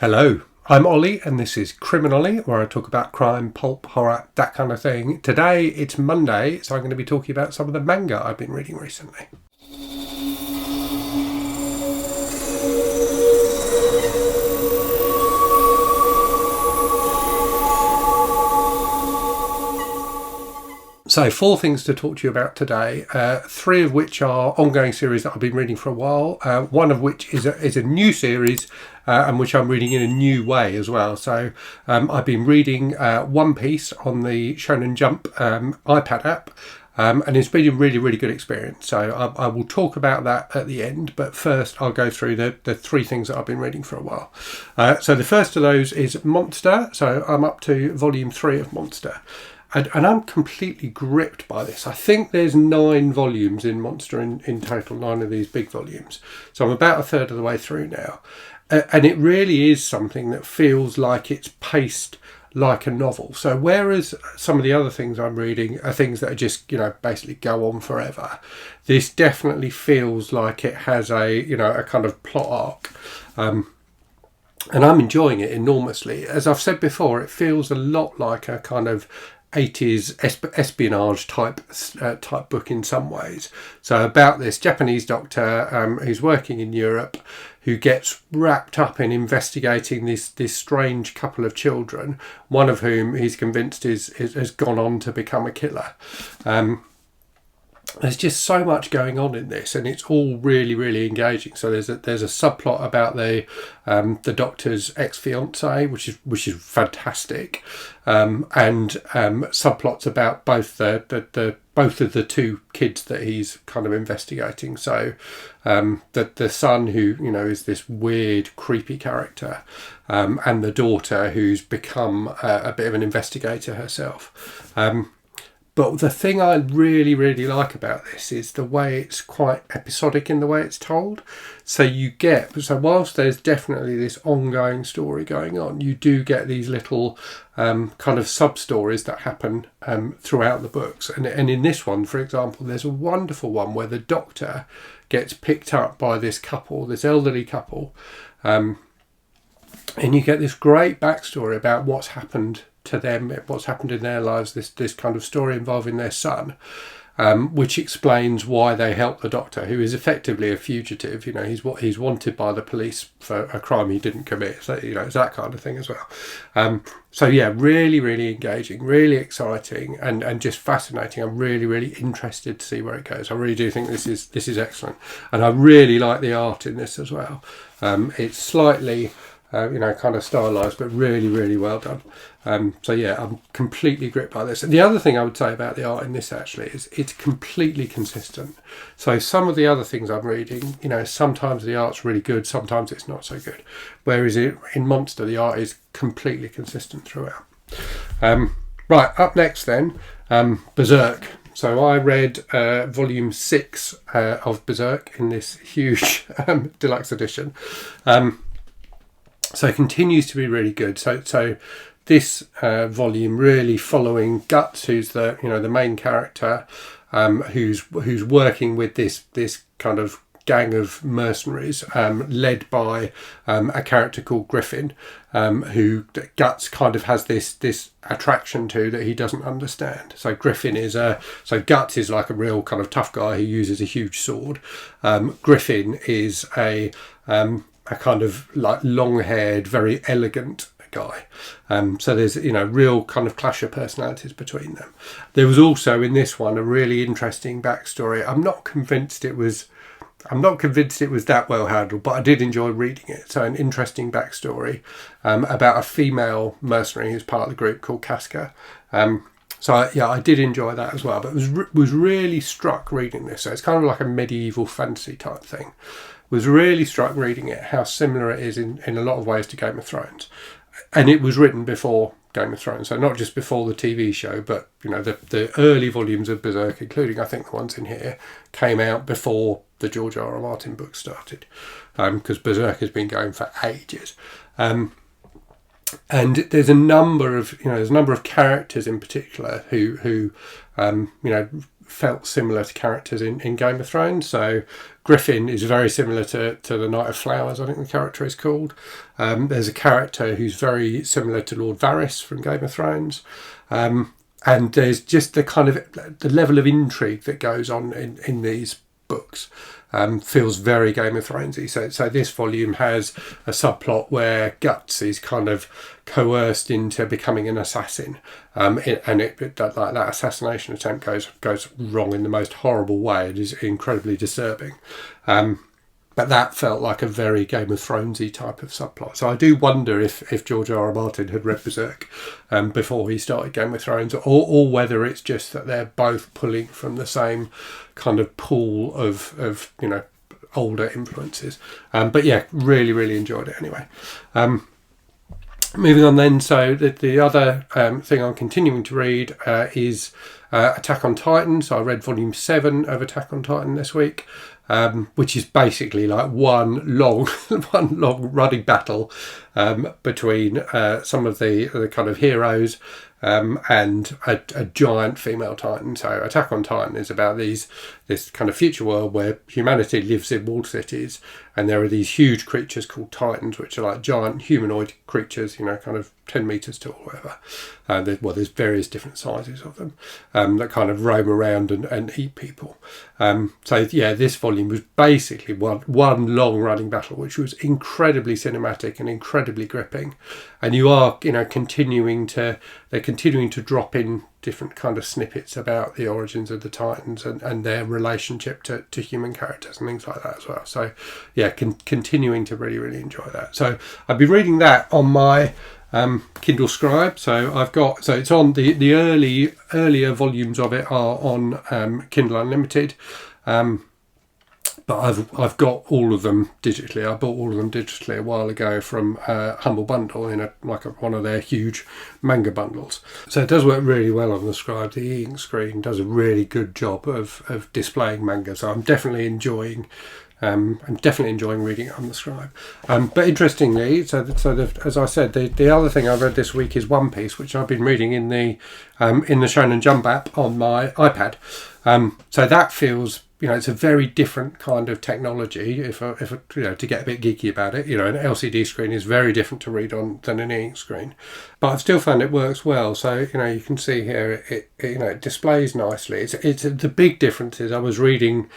Hello, I'm Ollie and this is Criminally, where I talk about crime, pulp, horror, that kind of thing. Today it's Monday, so I'm going to be talking about some of the manga I've been reading recently. So, four things to talk to you about today, three of which are ongoing series that I've been reading for a while, one of which is a new series and which I'm reading in a new way as well. So I've been reading One Piece on the Shonen Jump iPad app, and it's been a really, really good experience. So I will talk about that at the end, but first I'll go through the three things that I've been reading for a while. So the first of those is Monster. So I'm up to volume 3 of Monster. And I'm completely gripped by this. I think there's 9 volumes in Monster in total, 9 of these big volumes. So I'm about a third of the way through now. And it really is something that feels like it's paced like a novel. So whereas some of the other things I'm reading are things that are just, basically go on forever, this definitely feels like it has a kind of plot arc. And I'm enjoying it enormously. As I've said before, it feels a lot like a kind of 80s espionage type book in some ways. So about this Japanese doctor who's working in Europe, who gets wrapped up in investigating this strange couple of children, one of whom he's convinced has gone on to become a killer. There's just so much going on in this, and it's all really, really engaging. So there's a subplot about the doctor's ex-fiance, which is fantastic, and subplots about both both of the two kids that he's kind of investigating. So the son, who is this weird, creepy character, and the daughter, who's become a bit of an investigator herself. But the thing I really, really like about this is the way it's quite episodic in the way it's told. So whilst there's definitely this ongoing story going on, you do get these little kind of sub-stories that happen throughout the books. And in this one, for example, there's a wonderful one where the doctor gets picked up by this couple, this elderly couple, and you get this great backstory about what's happened to them, what's happened in their lives, this kind of story involving their son, which explains why they helped the doctor, who is effectively a fugitive. He's wanted by the police for a crime he didn't commit. So it's that kind of thing as well. So yeah, really, really engaging, really exciting, and just fascinating. I'm really, really interested to see where it goes. I really do think this is excellent, and I really like the art in this as well. It's slightly kind of stylized, but really, really well done. So yeah, I'm completely gripped by this. And the other thing I would say about the art in this actually is it's completely consistent. So some of the other things I'm reading, sometimes the art's really good, sometimes it's not so good. Whereas in Monster, the art is completely consistent throughout. Right, up next then, Berserk. So I read volume 6 of Berserk in this huge deluxe edition. So it continues to be really good. So this volume really following Guts, who's the main character, who's working with this kind of gang of mercenaries, led by a character called Griffin, who Guts kind of has this attraction to that he doesn't understand. So Guts is like a real kind of tough guy who uses a huge sword. Griffin is a kind of like long-haired, very elegant guy. So there's real kind of clash of personalities between them. There was also in this one a really interesting backstory. I'm not convinced it was that well handled, but I did enjoy reading it. So an interesting backstory about a female mercenary who's part of the group called Casca. I did enjoy that as well, but was really struck reading this. So it's kind of like a medieval fantasy type thing. Was really struck reading it how similar it is in a lot of ways to Game of Thrones. And it was written before Game of Thrones, so not just before the TV show, but the early volumes of Berserk, including I think the ones in here, came out before the George R.R. Martin book started, because Berserk has been going for ages. And there's a number of characters in particular who felt similar to characters in Game of Thrones. So Griffin is very similar to the Knight of Flowers, I think the character is called. There's a character who's very similar to Lord Varys from Game of Thrones. And there's just the level of intrigue that goes on in these books feels very Game of Thronesy. So this volume has a subplot where Guts is kind of coerced into becoming an assassin, and that assassination attempt goes wrong in the most horrible way. It is incredibly disturbing. But that felt like a very Game of Thronesy type of subplot. So I do wonder if George R. R. Martin had read Berserk before he started Game of Thrones, or whether it's just that they're both pulling from the same kind of pool of older influences. But yeah, really, really enjoyed it anyway. Moving on then, so the other thing I'm continuing to read is Attack on Titan. So I read volume 7 of Attack on Titan this week. Which is basically like one long running battle between some of the kind of heroes and a giant female Titan. So Attack on Titan is about this kind of future world where humanity lives in walled cities, and there are these huge creatures called Titans, which are like giant humanoid creatures, kind of 10 meters tall or whatever. There's various different sizes of them that kind of roam around and eat people. So yeah, this volume was basically one long running battle, which was incredibly cinematic and incredibly gripping. And you are, they're continuing to drop in different kind of snippets about the origins of the Titans and their relationship to human characters and things like that as well. So yeah, continuing to really, really enjoy that. So I've been reading that on my Kindle Scribe. So it's on the earlier volumes of it are on Kindle Unlimited. But I've got all of them digitally. I bought all of them digitally a while ago from Humble Bundle in one of their huge manga bundles. So it does work really well on the Scribe. The e-ink screen does a really good job of displaying manga. So I'm definitely enjoying reading it on the Scribe. But interestingly, as I said, the other thing I've read this week is One Piece, which I've been reading in the Shonen Jump app on my iPad. So that feels, it's a very different kind of technology. If to get a bit geeky about it, an LCD screen is very different to read on than an e-ink screen. But I've still found it works well. So you can see here it displays nicely. It's the big difference is I was reading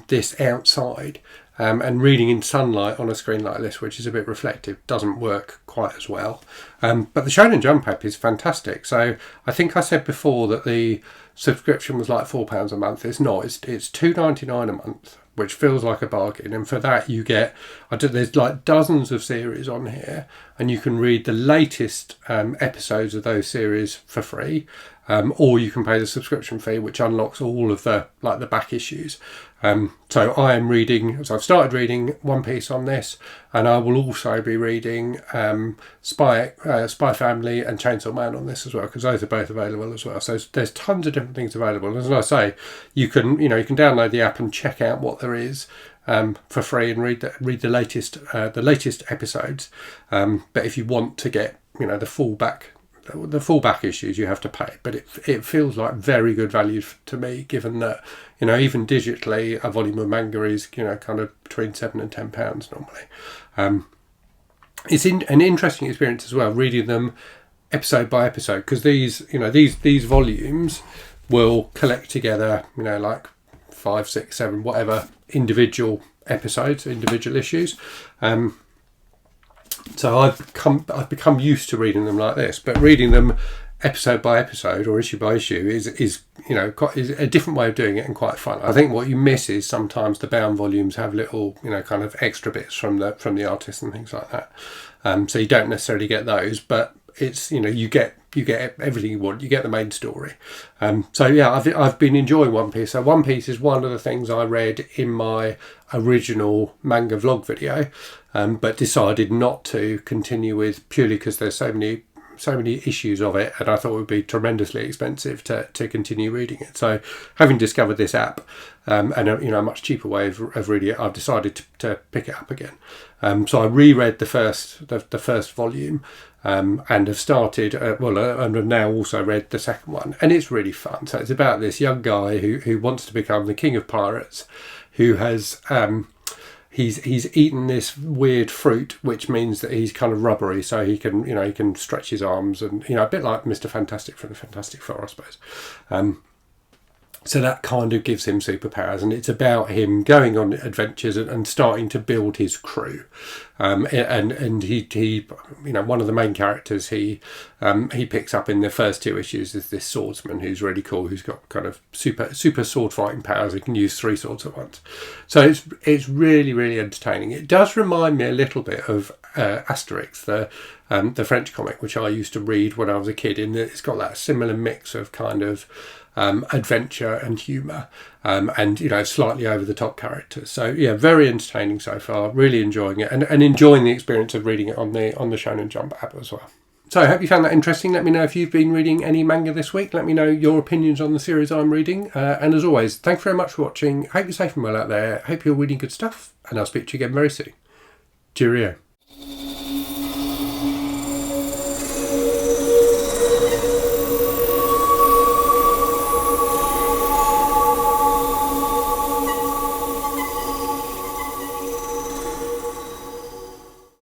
this outside and reading in sunlight on a screen like this, which is a bit reflective, doesn't work quite as well. But the Shonen Jump app is fantastic. So I think I said before that the subscription was like £4 a month. It's not. It's $2.99 a month, which feels like a bargain. And for that you get, there's like dozens of series on here, and you can read the latest episodes of those series for free. Or you can pay the subscription fee, which unlocks all of the back issues. So I've started reading One Piece on this, and I will also be reading Spy Family and Chainsaw Man on this as well, because those are both available as well. So there's tons of different things available. And as I say, you can download the app and check out what there is for free and read the latest episodes. But if you want to get the full back issues, you have to pay. But it feels like very good value to me, given that even digitally a volume of manga is kind of between £7 and £10 normally. It's an interesting experience as well, reading them episode by episode, because these volumes will collect together like 5, 6, 7 whatever individual episodes, individual issues. So I've become used to reading them like this, but reading them episode by episode or issue by issue is a different way of doing it and quite fun. I think what you miss is sometimes the bound volumes have little kind of extra bits from the artist and things like that. So you don't necessarily get those, but it's you get everything you want. You get the main story. So yeah, I've been enjoying One Piece. So One Piece is one of the things I read in my original manga vlog video, but decided not to continue with, purely because there's so many issues of it, and I thought it would be tremendously expensive to continue reading it. So having discovered this app and a much cheaper way of reading it, I've decided to pick it up again. So I reread the first volume, and have started, and have now also read the second one, and it's really fun. So it's about this young guy who wants to become the king of pirates, who has he's eaten this weird fruit, which means that he's kind of rubbery, so he can stretch his arms, and a bit like Mr. Fantastic from the Fantastic Four, I suppose. So that kind of gives him superpowers, and it's about him going on adventures and starting to build his crew. And he one of the main characters he picks up in the first 2 issues is this swordsman who's really cool, who's got kind of super sword fighting powers. He can use 3 swords at once. So it's really, really entertaining. It does remind me a little bit of Asterix, the French comic, which I used to read when I was a kid. In that it's got that similar mix of kind of adventure and humour, and slightly over the top characters. So yeah, very entertaining so far. Really enjoying it, and enjoying the experience of reading it on the Shonen Jump app as well. So I hope you found that interesting. Let me know if you've been reading any manga this week. Let me know your opinions on the series I'm reading. And as always, thanks very much for watching. Hope you're safe and well out there. Hope you're reading good stuff, and I'll speak to you again very soon. Cheerio.